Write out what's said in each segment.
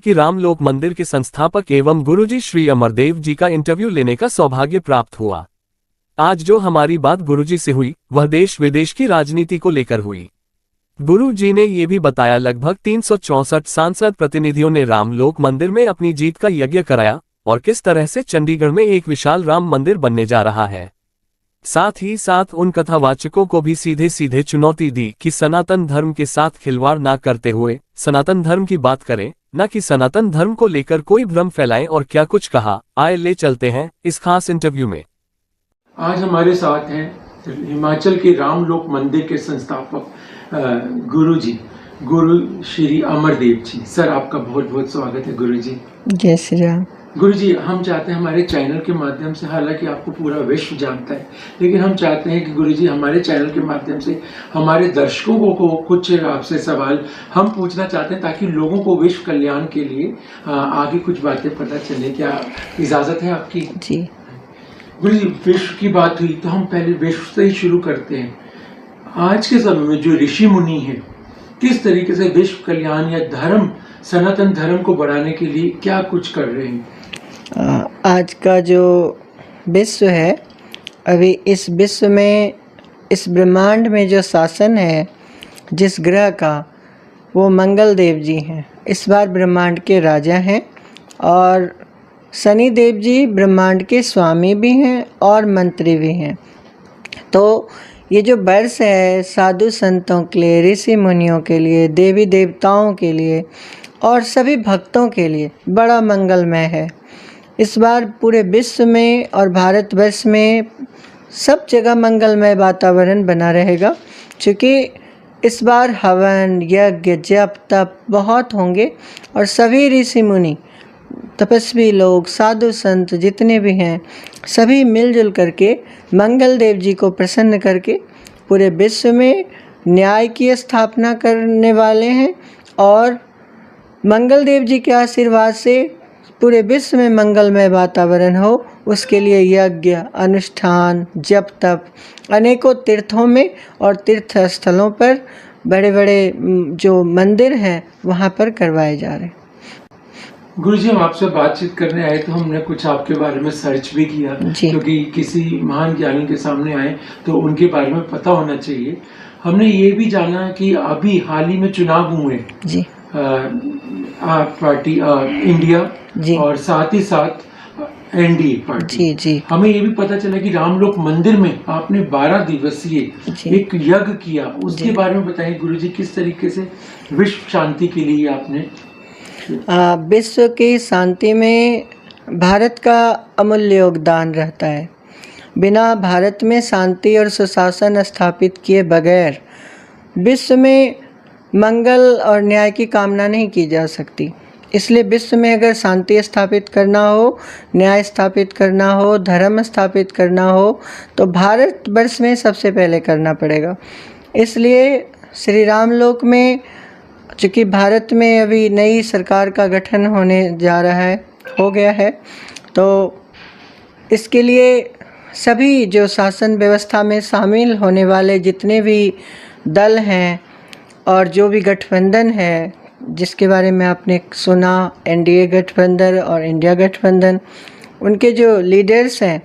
कि रामलोक मंदिर के संस्थापक एवं गुरुजी श्री अमरदेव जी का इंटरव्यू लेने का सौभाग्य प्राप्त हुआ। आज जो हमारी बात गुरुजी से हुई वह देश विदेश की राजनीति को लेकर हुई। गुरु जी ने ये भी बताया लगभग 364 सांसद प्रतिनिधियों ने रामलोक मंदिर में अपनी जीत का यज्ञ कराया और किस तरह से चंडीगढ़ में एक विशाल राम मंदिर बनने जा रहा है। साथ ही साथ उन कथावाचकों को भी सीधे सीधे चुनौती दी कि सनातन धर्म के साथ खिलवाड़ ना करते हुए सनातन धर्म की बात करें, न कि सनातन धर्म को लेकर कोई भ्रम फैलाएं। और क्या कुछ कहा, आए ले चलते हैं इस खास इंटरव्यू में। आज हमारे साथ हैं हिमाचल के रामलोक मंदिर के संस्थापक गुरु श्री अमरदेव जी। सर, आपका बहुत बहुत स्वागत है गुरु जी। जय श्री राम। गुरु जी, हम चाहते हैं हमारे चैनल के माध्यम से, हालांकि आपको पूरा विश्व जानता है, लेकिन हम चाहते हैं कि गुरु जी हमारे चैनल के माध्यम से हमारे दर्शकों को कुछ आपसे सवाल हम पूछना चाहते हैं ताकि लोगों को विश्व कल्याण के लिए आगे कुछ बातें पता चले। क्या इजाज़त है आपकी? जी। गुरु जी, विश्व की बात हुई तो हम पहले विश्व से ही शुरू करते हैं। आज के समय में जो ऋषि मुनि हैं, किस तरीके से विश्व कल्याण या धर्म, सनातन धर्म को बढ़ाने के लिए क्या कुछ कर रहे हैं? आज का जो विश्व है, अभी इस विश्व में, इस ब्रह्मांड में जो शासन है जिस ग्रह का, वो मंगल देव जी हैं। इस बार ब्रह्मांड के राजा हैं और शनि देव जी ब्रह्मांड के स्वामी भी हैं और मंत्री भी हैं। तो ये जो वर्ष है साधु संतों के लिए, ऋषि मुनियों के लिए, देवी देवताओं के लिए और सभी भक्तों के लिए बड़ा मंगलमय है। इस बार पूरे विश्व में और भारतवर्ष में सब जगह मंगलमय वातावरण बना रहेगा, क्योंकि इस बार हवन, यज्ञ, जप, तप बहुत होंगे और सभी ऋषि मुनि, तपस्वी लोग, साधु संत जितने भी हैं, सभी मिलजुल करके मंगल देव जी को प्रसन्न करके पूरे विश्व में न्याय की स्थापना करने वाले हैं। और मंगल देव जी के आशीर्वाद से पूरे विश्व में मंगलमय वातावरण हो, उसके लिए यज्ञ, अनुष्ठान, जप, तप अनेकों तीर्थों में और तीर्थ स्थलों पर, बड़े बड़े जो मंदिर हैं वहाँ पर करवाए जा रहे हैं। गुरु जी, हम आपसे बातचीत करने आए तो हमने कुछ आपके बारे में सर्च भी किया, क्योंकि किसी महान ज्ञानी के सामने आए तो उनके बारे में पता होना चाहिए। हमने ये भी जाना कि अभी हाल ही में चुनाव हुए जी, पार्टी इंडिया जी, और साथ ही साथ एनडीए पार्टी जी जी। हमें ये भी पता चला कि रामलोक मंदिर में आपने 12 दिवसीय एक यज्ञ किया। उसके बारे में बताइए गुरु जी, किस तरीके से विश्व शांति के लिए आपने? विश्व की शांति में भारत का अमूल्य योगदान रहता है। बिना भारत में शांति और सुशासन स्थापित किए बगैर विश्व में मंगल और न्याय की कामना नहीं की जा सकती। इसलिए विश्व में अगर शांति स्थापित करना हो, न्याय स्थापित करना हो, धर्म स्थापित करना हो, तो भारतवर्ष में सबसे पहले करना पड़ेगा। इसलिए श्री रामलोक में, चूँकि भारत में अभी नई सरकार का गठन होने जा रहा है, हो गया है, तो इसके लिए सभी जो शासन व्यवस्था में शामिल होने वाले जितने भी दल हैं और जो भी गठबंधन है, जिसके बारे में आपने सुना, एनडीए गठबंधन और इंडिया गठबंधन, उनके जो लीडर्स हैं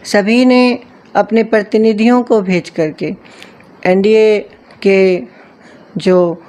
सभी ने अपने प्रतिनिधियों को भेज करके एनडीए के जो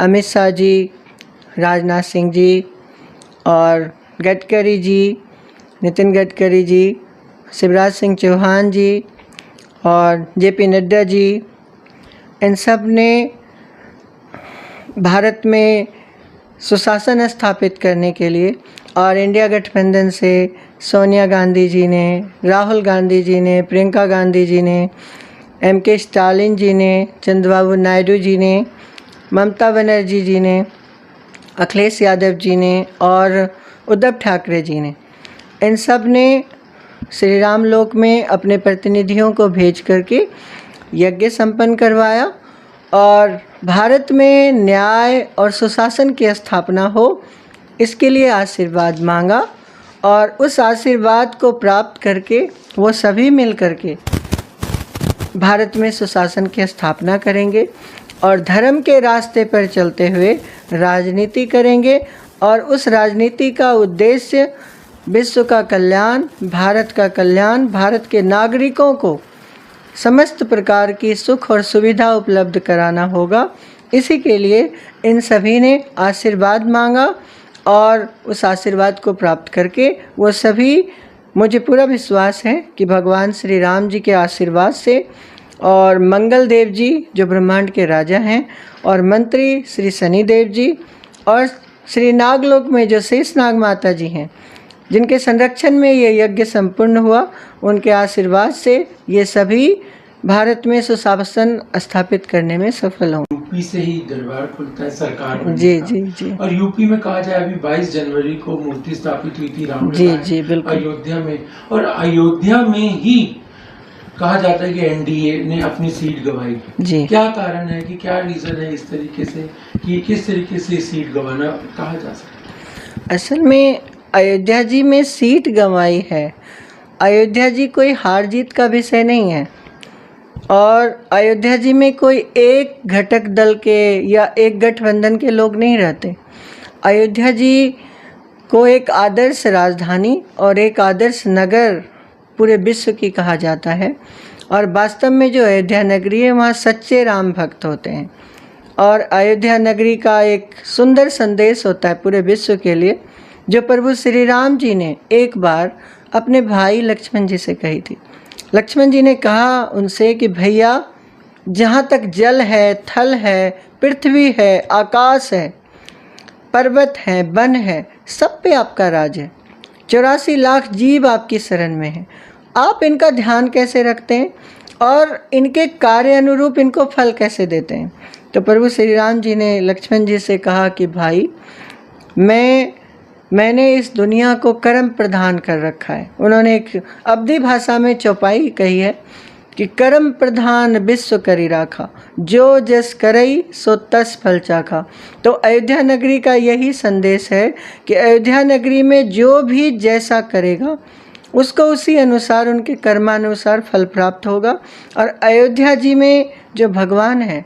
अमित शाह जी, राजनाथ सिंह जी और गडकरी जी, नितिन गडकरी जी, शिवराज सिंह चौहान जी और जेपी नड्डा जी, इन सब ने भारत में सुशासन स्थापित करने के लिए, और इंडिया गठबंधन से सोनिया गांधी जी ने, राहुल गांधी जी ने, प्रियंका गांधी जी ने, एमके स्टालिन जी ने, चंद्रबाबू नायडू जी ने, ममता बनर्जी जी ने, अखिलेश यादव जी ने और उद्धव ठाकरे जी ने, इन सब ने श्री रामलोक में अपने प्रतिनिधियों को भेज करके यज्ञ संपन्न करवाया और भारत में न्याय और सुशासन की स्थापना हो, इसके लिए आशीर्वाद मांगा। और उस आशीर्वाद को प्राप्त करके वो सभी मिल करके भारत में सुशासन की स्थापना करेंगे और धर्म के रास्ते पर चलते हुए राजनीति करेंगे और उस राजनीति का उद्देश्य विश्व का कल्याण, भारत का कल्याण, भारत के नागरिकों को समस्त प्रकार की सुख और सुविधा उपलब्ध कराना होगा। इसी के लिए इन सभी ने आशीर्वाद मांगा और उस आशीर्वाद को प्राप्त करके वो सभी, मुझे पूरा विश्वास है कि भगवान श्री राम जी के आशीर्वाद से और मंगल देव जी जो ब्रह्मांड के राजा हैं और मंत्री श्री शनिदेव जी और श्री नागलोक में जो शेष नाग माता जी हैं जिनके संरक्षण में ये यज्ञ संपूर्ण हुआ, उनके आशीर्वाद से ये सभी भारत में सुशासन स्थापित करने में सफल हों। यूपी से ही दरबार खुलता है सरकार बनने जी का। जी जी। और यूपी में कहा जाए अभी 22 जनवरी को मूर्ति स्थापित हुई थी राम जी जी बिल्कुल। अयोध्या में, और अयोध्या में ही कहा जाता है कि एनडीए ने अपनी सीट गंवाई। जी। क्या कारण है कि क्या रीजन है इस तरीके से कि किस तरीके से सीट गंवाना कहा जा सकता है? असल में अयोध्या जी में सीट गंवाई है। अयोध्या जी कोई हार जीत का विषय नहीं है और अयोध्या जी में कोई एक घटक दल के या एक गठबंधन के लोग नहीं रहते। अयोध्या जी को एक आदर्श राजधानी और एक आदर्श नगर पूरे विश्व की कहा जाता है और वास्तव में जो अयोध्या नगरी है वहाँ सच्चे राम भक्त होते हैं और अयोध्या नगरी का एक सुंदर संदेश होता है पूरे विश्व के लिए, जो प्रभु श्री राम जी ने एक बार अपने भाई लक्ष्मण जी से कही थी। लक्ष्मण जी ने कहा उनसे कि भैया, जहाँ तक जल है, थल है, पृथ्वी है, आकाश है, पर्वत है, वन है, सब पे आपका राज है। 84 लाख जीव आपकी शरण में हैं। आप इनका ध्यान कैसे रखते हैं और इनके कार्य अनुरूप इनको फल कैसे देते हैं? तो प्रभु श्री राम जी ने लक्ष्मण जी से कहा कि भाई, मैंने इस दुनिया को कर्म प्रधान कर रखा है। उन्होंने एक अवधी भाषा में चौपाई कही है कि कर्म प्रधान विश्व करी राखा, जो जस करई सो तस फल चाखा। तो अयोध्या नगरी का यही संदेश है कि अयोध्या नगरी में जो भी जैसा करेगा उसको उसी अनुसार, उनके कर्मानुसार फल प्राप्त होगा। और अयोध्या जी में जो भगवान है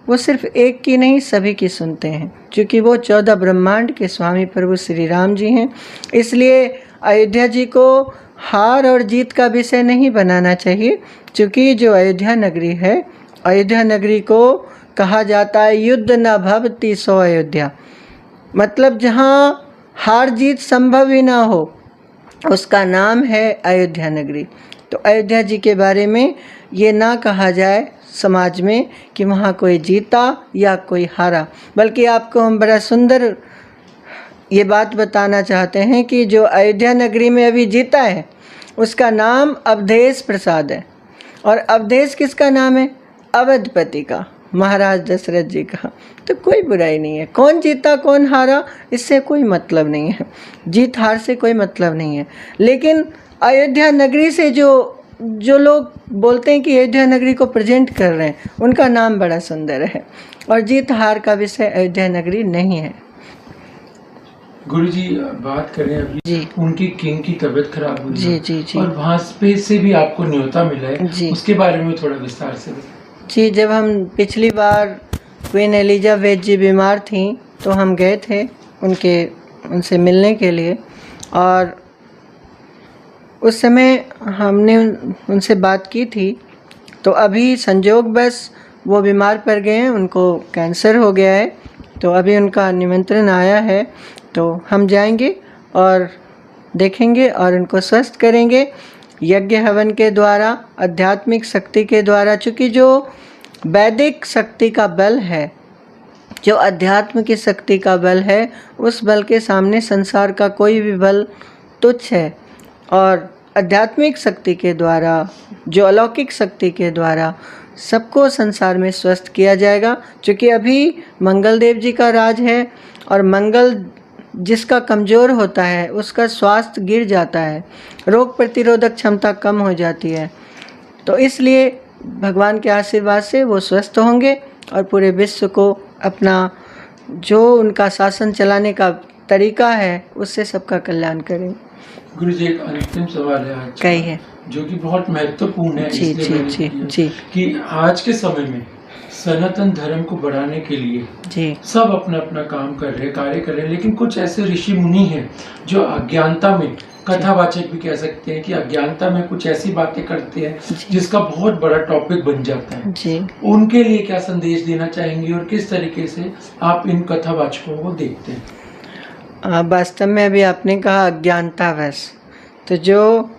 वो सिर्फ एक की नहीं, सभी की सुनते हैं, क्योंकि वो 14 ब्रह्मांड के स्वामी प्रभु श्री राम जी हैं। इसलिए अयोध्या जी को हार और जीत का विषय नहीं बनाना चाहिए, क्योंकि जो अयोध्या नगरी है, अयोध्या नगरी को कहा जाता है युद्ध न भवति सो अयोध्या, मतलब जहाँ हार जीत संभव ही ना हो उसका नाम है अयोध्या नगरी। तो अयोध्या जी के बारे में ये ना कहा जाए समाज में कि वहाँ कोई जीता या कोई हारा, बल्कि आपको हम बड़ा सुंदर ये बात बताना चाहते हैं कि जो अयोध्या नगरी में अभी जीता है उसका नाम अवधेश प्रसाद है। और अवधेश किसका नाम है? अवधपति का, महाराज दशरथ जी का। तो कोई बुराई नहीं है, कौन जीता कौन हारा इससे कोई मतलब नहीं है, जीत हार से कोई मतलब नहीं है। लेकिन अयोध्या नगरी से जो लोग बोलते हैं कि अयोध्या नगरी को प्रेजेंट कर रहे हैं, उनका नाम बड़ा सुंदर है और जीत हार का विषय अयोध्या नगरी नहीं है। गुरुजी बात करें अभी जी। उनकी किंग की तबीयत खराब हुई जी जी जी। और वहाँ से भी आपको न्योता मिला है जी। उसके बारे में थोड़ा विस्तार से बताएं। जी, जब हम पिछली बार क्वीन एलिजाबेथ जी बीमार थी तो हम गए थे उनसे मिलने के लिए और उस समय हमने उनसे बात की थी। तो अभी संजोग बस वो बीमार पड़ गए हैं, उनको कैंसर हो गया है, तो अभी उनका निमंत्रण आया है, तो हम जाएंगे और देखेंगे और उनको स्वस्थ करेंगे यज्ञ हवन के द्वारा, आध्यात्मिक शक्ति के द्वारा। चूँकि जो वैदिक शक्ति का बल है, जो अध्यात्म की शक्ति का बल है, उस बल के सामने संसार का कोई भी बल तुच्छ है। और आध्यात्मिक शक्ति के द्वारा, जो अलौकिक शक्ति के द्वारा सबको संसार में स्वस्थ किया जाएगा। क्योंकि अभी मंगल देव जी का राज है और मंगल जिसका कमज़ोर होता है उसका स्वास्थ्य गिर जाता है, रोग प्रतिरोधक क्षमता कम हो जाती है। तो इसलिए भगवान के आशीर्वाद से वो स्वस्थ होंगे और पूरे विश्व को अपना जो उनका शासन चलाने का तरीका है उससे सबका कल्याण करें। गुरु जी, एक अंतिम सवाल है आज कही है जो कि बहुत महत्वपूर्ण है। जी इसलिए जी जी मैंने जी कि आज के समय में सनातन धर्म को बढ़ाने के लिए जी सब अपना अपना काम कर रहे हैं, कार्य कर रहे हैं, लेकिन कुछ ऐसे ऋषि मुनि हैं जो अज्ञानता में, कथावाचक भी कह सकते हैं कि अज्ञानता में कुछ ऐसी बातें करते हैं जिसका बहुत बड़ा टॉपिक बन जाता है जी। उनके लिए क्या संदेश देना चाहेंगे और किस तरीके से आप इन कथावाचकों को देखते हैं? वास्तव में अभी आपने कहा अज्ञानतावश, तो जो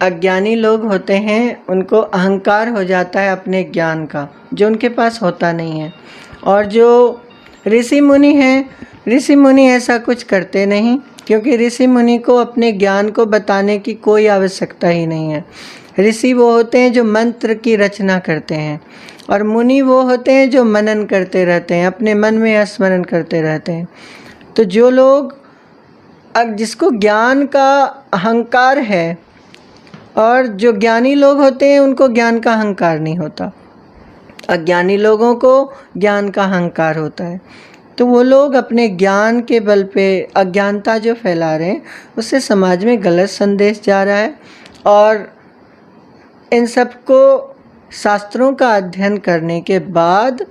अज्ञानी लोग होते हैं उनको अहंकार हो जाता है अपने ज्ञान का, जो उनके पास होता नहीं है। और जो ऋषि मुनि हैं, ऋषि मुनि ऐसा कुछ करते नहीं, क्योंकि ऋषि मुनि को अपने ज्ञान को बताने की कोई आवश्यकता ही नहीं है। ऋषि वो होते हैं जो मंत्र की रचना करते हैं, और मुनि वो होते हैं जो मनन करते रहते हैं, अपने मन में स्मरण करते रहते हैं। तो जो लोग जिसको ज्ञान का अहंकार है, और जो ज्ञानी लोग होते हैं उनको ज्ञान का अहंकार नहीं होता, अज्ञानी लोगों को ज्ञान का अहंकार होता है। तो वो लोग अपने ज्ञान के बल पे अज्ञानता जो फैला रहे हैं उससे समाज में गलत संदेश जा रहा है। और इन सबको शास्त्रों का अध्ययन करने के बाद,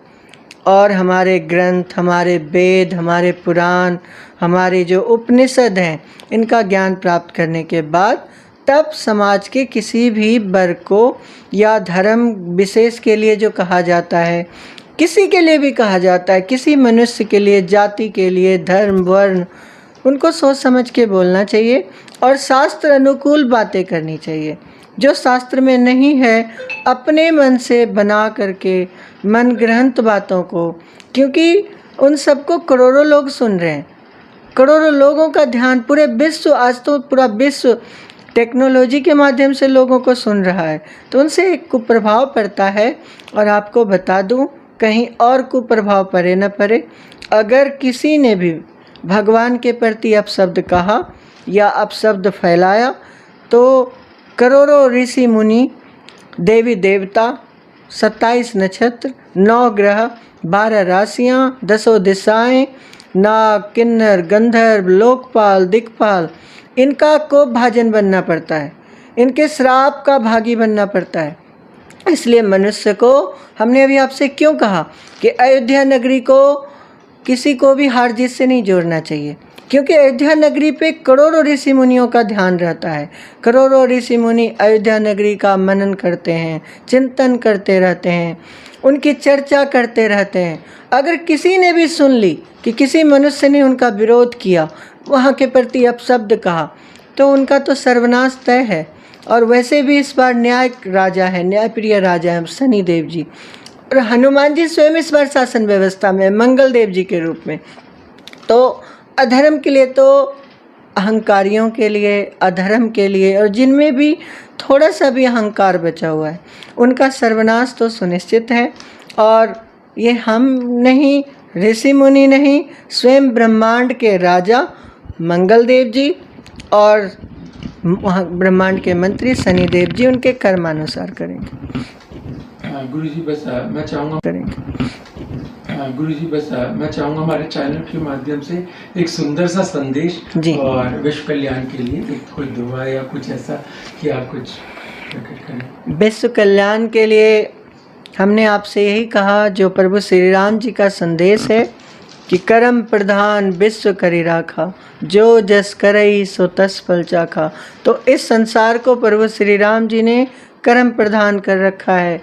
और हमारे ग्रंथ, हमारे वेद, हमारे पुराण, हमारे जो उपनिषद हैं, इनका ज्ञान प्राप्त करने के बाद तब समाज के किसी भी वर्ग को या धर्म विशेष के लिए जो कहा जाता है, किसी के लिए भी कहा जाता है, किसी मनुष्य के लिए, जाति के लिए, धर्म, वर्ण, उनको सोच समझ के बोलना चाहिए और शास्त्र अनुकूल बातें करनी चाहिए। जो शास्त्र में नहीं है अपने मन से बना करके मन ग्रंथ बातों को, क्योंकि उन सबको करोड़ों लोग सुन रहे हैं, करोड़ों लोगों का ध्यान, पूरे विश्व, आज तो पूरा विश्व टेक्नोलॉजी के माध्यम से लोगों को सुन रहा है, तो उनसे एक कुप्रभाव पड़ता है। और आपको बता दूं, कहीं और कुप्रभाव पड़े न पड़े, अगर किसी ने भी भगवान के प्रति अपशब्द कहा या अपशब्द फैलाया तो करोड़ों ऋषि मुनि, देवी देवता, 27 नक्षत्र, 9 ग्रह, 12 राशियाँ, 10 दिशाएं, नाग, किन्नर, गंधर्व, लोकपाल, दिक्पाल, इनका को भाजन बनना पड़ता है, इनके श्राप का भागी बनना पड़ता है। इसलिए मनुष्य को, हमने अभी आपसे क्यों कहा कि अयोध्या नगरी को किसी को भी हार जीत से नहीं जोड़ना चाहिए, क्योंकि अयोध्या नगरी पे करोड़ों ऋषि मुनियों का ध्यान रहता है। करोड़ों ऋषि मुनि अयोध्या नगरी का मनन करते हैं, चिंतन करते रहते हैं, उनकी चर्चा करते रहते हैं। अगर किसी ने भी सुन ली कि किसी मनुष्य ने उनका विरोध किया, वहाँ के प्रति अपशब्द कहा, तो उनका तो सर्वनाश तय है। और वैसे भी इस बार न्याय राजा है, न्यायप्रिय राजा है शनिदेव जी, और हनुमान जी स्वयं इस बार शासन व्यवस्था में, मंगल देव जी के रूप में। तो अधर्म के लिए, तो अहंकारियों के लिए, अधर्म के लिए, और जिनमें भी थोड़ा सा भी अहंकार बचा हुआ है, उनका सर्वनाश तो सुनिश्चित है। और ये हम नहीं, ऋषि मुनि नहीं, स्वयं ब्रह्मांड के राजा मंगल देव जी और ब्रह्मांड के मंत्री शनिदेव जी उनके कर्मानुसार करेंगे। गुरुजी बस मैं चाहूँगा मैं चाहूँगा हमारे चैनल के माध्यम से एक सुंदर सा संदेश और विश्व कल्याण के लिए एक कोई दुआ या कुछ ऐसा कि आप कुछ प्रकट करें। विश्व कल्याण के लिए हमने आपसे यही कहा, जो प्रभु श्री राम जी का संदेश है कि कर्म प्रधान विश्व करी राखा, जो जस करई सो तस फल चाखा। तो इस संसार को प्रभु श्री राम जी ने कर्म प्रधान कर रखा है।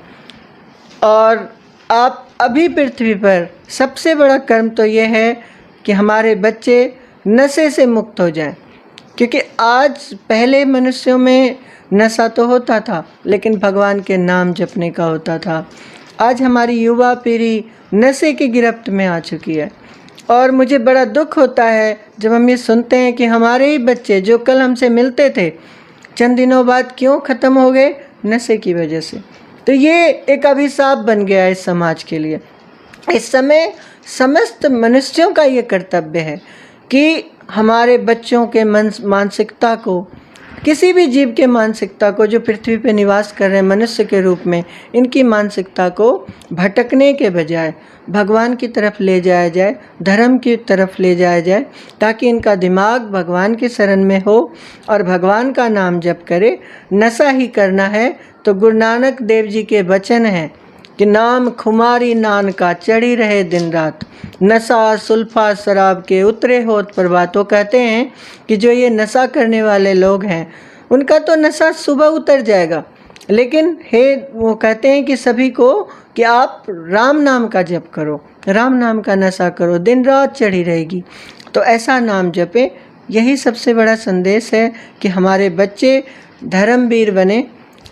और आप अभी पृथ्वी पर सबसे बड़ा कर्म तो ये है कि हमारे बच्चे नशे से मुक्त हो जाएं, क्योंकि आज पहले मनुष्यों में नशा तो होता था, लेकिन भगवान के नाम जपने का होता था। आज हमारी युवा पीढ़ी नशे की गिरफ्त में आ चुकी है। और मुझे बड़ा दुख होता है जब हम ये सुनते हैं कि हमारे ही बच्चे जो कल हमसे मिलते थे, चंद दिनों बाद क्यों ख़त्म हो गए, नशे की वजह से। तो ये एक अभिशाप बन गया है इस समाज के लिए। इस समय समस्त मनुष्यों का ये कर्तव्य है कि हमारे बच्चों के मानसिकता को, किसी भी जीव के मानसिकता को जो पृथ्वी पर निवास कर रहे हैं मनुष्य के रूप में, इनकी मानसिकता को भटकने के बजाय भगवान की तरफ ले जाया जाए, धर्म की तरफ ले जाया जाए, ताकि इनका दिमाग भगवान की शरण में हो और भगवान का नाम जप करे। नशा ही करना है तो गुरु नानक देव जी के वचन हैं कि नाम खुमारी नान का चढ़ी रहे दिन रात, नशा सुल्फा शराब के उतरे होत प्रभात। वो कहते हैं कि जो ये नशा करने वाले लोग हैं उनका तो नशा सुबह उतर जाएगा, लेकिन वो कहते हैं कि सभी को कि आप राम नाम का जप करो, राम नाम का नशा करो, दिन रात चढ़ी रहेगी। तो ऐसा नाम जपे, यही सबसे बड़ा संदेश है कि हमारे बच्चे धर्मवीर बने,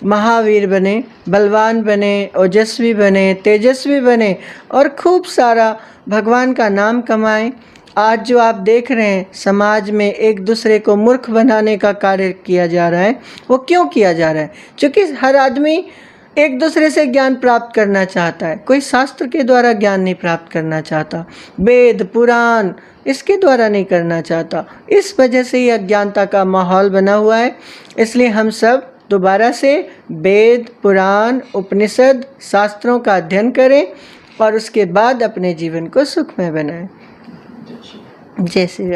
महावीर बने, बलवान बने, ओजस्वी बने, तेजस्वी बने और खूब सारा भगवान का नाम कमाएं। आज जो आप देख रहे हैं समाज में एक दूसरे को मूर्ख बनाने का कार्य किया जा रहा है, वो क्यों किया जा रहा है? क्योंकि हर आदमी एक दूसरे से ज्ञान प्राप्त करना चाहता है, कोई शास्त्र के द्वारा ज्ञान नहीं प्राप्त करना चाहता, वेद पुराण इसके द्वारा नहीं करना चाहता। इस वजह से ये अज्ञानता का माहौल बना हुआ है। इसलिए हम सब दोबारा से वेद पुराण उपनिषद शास्त्रों का अध्ययन करें और उसके बाद अपने जीवन को सुखमय बनाएं। जय श्री राम।